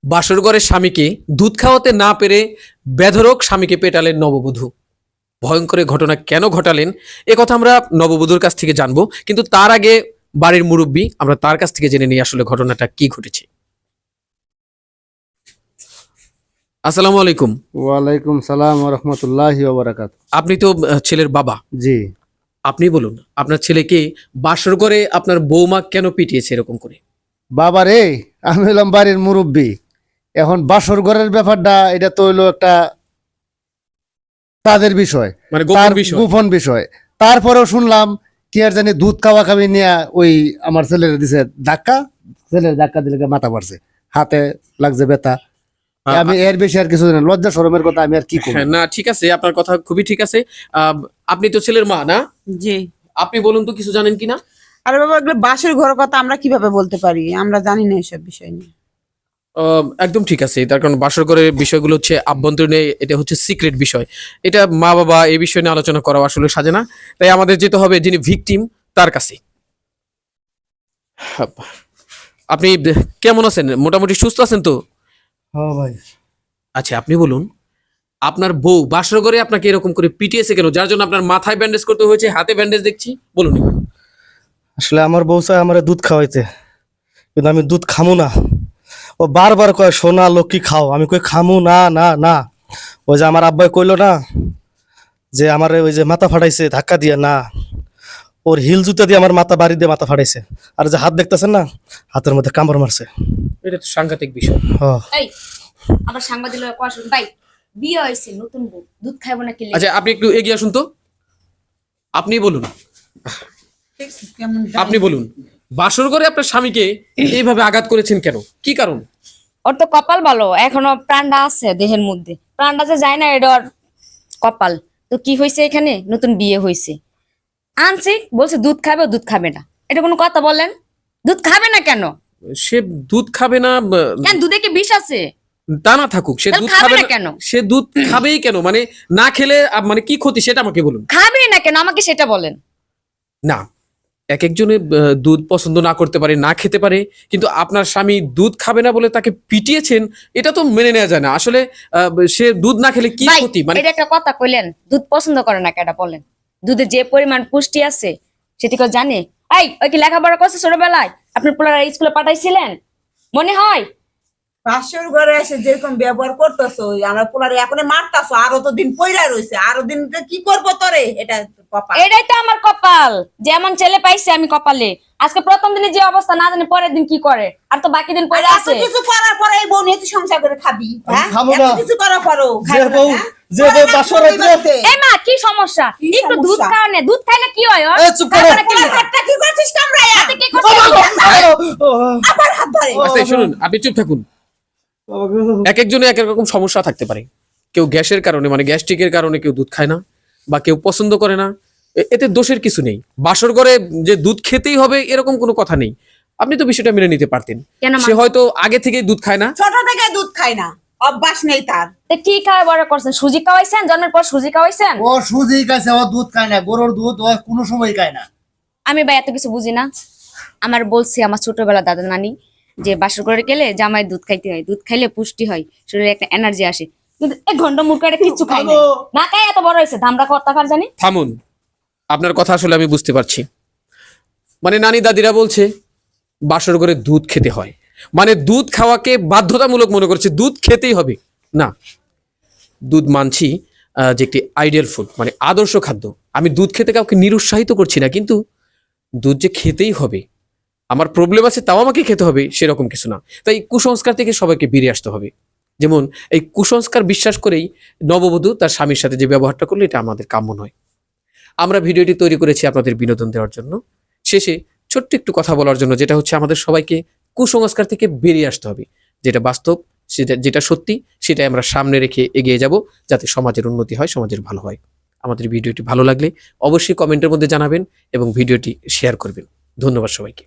বাসর ঘরের স্বামীকে দুধ খাওয়াতে না পেরে বেধড়ক স্বামীকে পেটালেন নববধূ। ভয়ঙ্কর এ ঘটনা কেন ঘটালেন এ কথা আমরা নববধূর কাছ থেকে জানবো, কিন্তু তার আগে বাড়ির মুরব্বী, আমরা তার কাছ থেকে জেনে নিই আসলে ঘটনাটা কি ঘটেছে। আসসালামু আলাইকুম। ওয়ালাইকুম সালাম ওয়া রাহমাতুল্লাহি ওয়া বারাকাতুহু। আপনি তো ছেলের বাবা, জি আপনি বলুন আপনার ছেলেকে বাসর ঘরে আপনার বৌমা কেন পিটিয়েছে এরকম করে? বাবা রে, আমি হলাম বাড়ির মুরব্বী। এখন বাসর ঘরের ব্যাপারটা এটা তো হইলো একটা তাদের বিষয়, মানে তার গোপন বিষয়। গোপন বিষয়। তারপরেও শুনলাম কি আর জানি দুধ খাওয়া খাবি নিয়ে ওই আমার ছেলের দিছে ধাক্কা, ছেলের ধাক্কা দিলে গিয়ে মাথা পড়ছে, হাতে লাগছে ব্যথা। আমি এর বেশি আর কিছু জানি না। লজ্জা শরমের কথা আমি আর কি করব? হ্যাঁ, না ঠিক আছে, আপনার কথা খুবই ঠিক আছে। আপনি তো ছেলের মা না? জি। আপনি বলুন তো কিছু জানেন কিনা? আরে বাবা, এগুলো বাসের ঘরের কথা আমরা কিভাবে বলতে পারি? আমরা জানি না এসব বিষয় নিয়ে। একদম ঠিক আছে, তার কারণ বাসর ঘরের বিষয়গুলো হচ্ছে আভ্যন্তরীণ, এটা হচ্ছে সিক্রেট বিষয়। এটা মা বাবা এই বিষয় নিয়ে আলোচনা করা আসলে সাজে না, তাই আমাদের যেতে হবে যিনি ভিকটিম তার কাছে। আপনি কেমন আছেন? মোটামুটি সুস্থ আছেন তো? হ্যাঁ ভাই। আচ্ছা, আপনি বলুন আপনার বউ বাসর ঘরে আপনাকে এরকম করে পিটিয়েছে কেন, যার জন্য আপনার মাথায় ব্যান্ডেজ করতে হয়েছে, হাতে ব্যান্ডেজ দেখছি, বলুন এবার। আসলে আমার বউ চায় আমার দুধ খাওয়াইতে, কিন্তু আমি দুধ খামু না। ও বারবার কয় সোনা লক্ষ্মী খাও, আমি কই খামু না না না। ওই যে আমার আব্বাই কইলো না যে আমার ওই যে মাথা ফাটাইছে ধাক্কা দিয়ে, না, ওর হিল জুতা দিয়ে আমার মাথা বাড়ি দিয়ে মাথা ফাটাইছে। আর যে হাত দেখতেছেন না, হাতের মধ্যে কামড় মারছে। এটা তো সাংঘাতিক বিষয়। এই আবার সাংবাদিকরা কোয়া শুন ভাই, বিয়ে হয়েছে নতুন বউ দুধ খাইবো না কি আচ্ছা, আপনি একটু এগিয়ে আসুন তো, আপনি বলুন, আপনি বলুন বাসর ঘরে আপনার স্বামীকে এইভাবে আঘাত করেছেন কেন, কি কারণ? ওর তো কপাল ভালো, এখনো প্রাণটা আছে দেহের মধ্যে, প্রাণটা যে যায় না এটা ওর কপাল। তো কি হয়েছে, এখানে নতুন বিয়ে হয়েছে, আনছি বলছে দুধ খাবে, দুধ খাবে না, এটা কোনো কথা বলেন? দুধ খাবে না কেন? সে দুধ খাবে না কেন, দুধে কি বিষ আছে? তা না থাকুক, সে তাহলে দুধ খাবে খাবে না না কেন? সে দুধ খাবেই কেন, মানে না খেলে মানে কি ক্ষতি সেটা আমাকে বলুন। খাবে না কেন আমাকে সেটা বলেন। না, এক একজনে দুধ পছন্দ না করতে পারে, না খেতে পারে, কিন্তু আপনার স্বামী দুধ খাবে না বলে তাকে পিটিয়েছেন, এটা তো মেনে নেওয়া যায় না আসলে। সে দুধ না খেলে কি ভাই, ক্ষতি, মানে এটা একটা কথা কইলেন, দুধ পছন্দ করে না কেটা বলেন? দুধে যে পরিমাণ পুষ্টি আছে সেটি কেউ জানে? ওই কি লেখাপড়া করছে ছোটবেলায়? আপনি পোলার স্কুলে পাঠাইছিলেন মনে হয়? বাসের ঘরে এসে যেরকম ব্যবহার করতেছো, আমরা পোলারে এখন মারতাছো, আরো তো দিন পয়রা রইছে, আরো দিন কি করবো তোরে? এটা কপাল। এটাই তো আমার কপাল, যেমন ছেলে পাইছে আমি কপালে। আজকে প্রথম দিনে যে অবস্থা, না জানি পরের দিন কি করে, আর তো বাকি দিন পয়রা এত আছে। কিছু করার পরে এই বউ নিয়ে তুই সংসার করে খাবি? হ্যাঁ, খাবো এত না। কিছু করার পরও যে খাবি না, বউ হ্যাঁ? যে বউ বাসর রাইতে এই মা, কি সমস্যা? কি একটু দুধ সমস্যা? খাওয়া নে, দুধ খাইলে কি হয় ওর? এ, চুপ করো। তারপরে কি পোলার হয়? হাতটা কি করছিস কামড়াইয়া? হাতে কি করছে? আবার হাত ধরে। আচ্ছা শুনুন, আপনি চুপ থাকুন। এক একজনে এক এক রকম সমস্যা থাকতে পারে, কেউ গ্যাসের কারণে মানে গ্যাস্ট্রিকের কারণে কেউ দুধ খায় না, বা কেউ পছন্দ করে না, এতে দোষের কিছু নেই। বাসর ঘরে যে দুধ খেতেই হবে এরকম কোনো কথা নেই, আপনি তো বিষয়টা মেনে নিতে পারতেন। কেন সে হয়তো আগে থেকেই দুধ খায় না। ছোট থেকে দুধ খায় না, অভ্যাস নেই তার। তো কি খাওয়া বড় করছেন? সুজি খাওয়াইছেন? জন্মের পর সুজি খাওয়াইছেন? ও সুজি খাইছে, ও দুধ খায় না, গরুর দুধ ও কোনো সময় খায় না। আমি ভাই এত কিছু বুঝি না। আমার বলছি আমার ছোটবেলা দাদা নানি যে বাসর করে গেলে জামাই দুধ খাইতে হয়, দুধ খাইলে পুষ্টি হয়, শরীরে একটা এনার্জি আসে। কিন্তু এক ঘন্টা মুখ কাটে কিচ্ছু খাই না, না খাই এত বড় হয়েছে ধামরা কথা কার জানি। থামুন, আপনার কথা আসলে আমি বুঝতে পারছি। মানে নানি দাদিরা বলছে বাসর ঘরে দুধ খেতে হয়, মানে দুধ খাওয়াকে বাধ্যতামূলক মনে করছে, দুধ খেতেই হবে। না, দুধ মানছি যে একটি আইডিয়াল ফুড, মানে আদর্শ খাদ্য। আমি দুধ খেতে কাউকে নিরুৎসাহিত করছি না, কিন্তু দুধ যে খেতেই হবে, আমার প্রবলেম আছে তাও আমাকে খেতে হবে সেরকম কিছু না। তাই কুসংস্কার থেকে সবাইকে বেরিয়ে আসতে হবে। যেমন এই কুসংস্কার বিশ্বাস করেই নববধূ তার স্বামীর সাথে যে ব্যবহারটা করলো, এটা আমাদের কাম্য নয়। আমরা ভিডিওটি তৈরি করেছি আপনাদের বিনোদন দেওয়ার জন্য, শেষে ছোট্ট একটু কথা বলার জন্য, যেটা হচ্ছে আমাদের সবাইকে কুসংস্কার থেকে বেরিয়ে আসতে হবে। যেটা বাস্তব, যেটা সত্যি, সেটাই আমরা সামনে রেখে এগিয়ে যাব, যাতে সমাজের উন্নতি হয়, সমাজের ভালো হয়। আমাদের ভিডিওটি ভালো লাগলে অবশ্যই কমেন্টের মধ্যে জানাবেন এবং ভিডিওটি শেয়ার করবেন। ধন্যবাদ সবাইকে।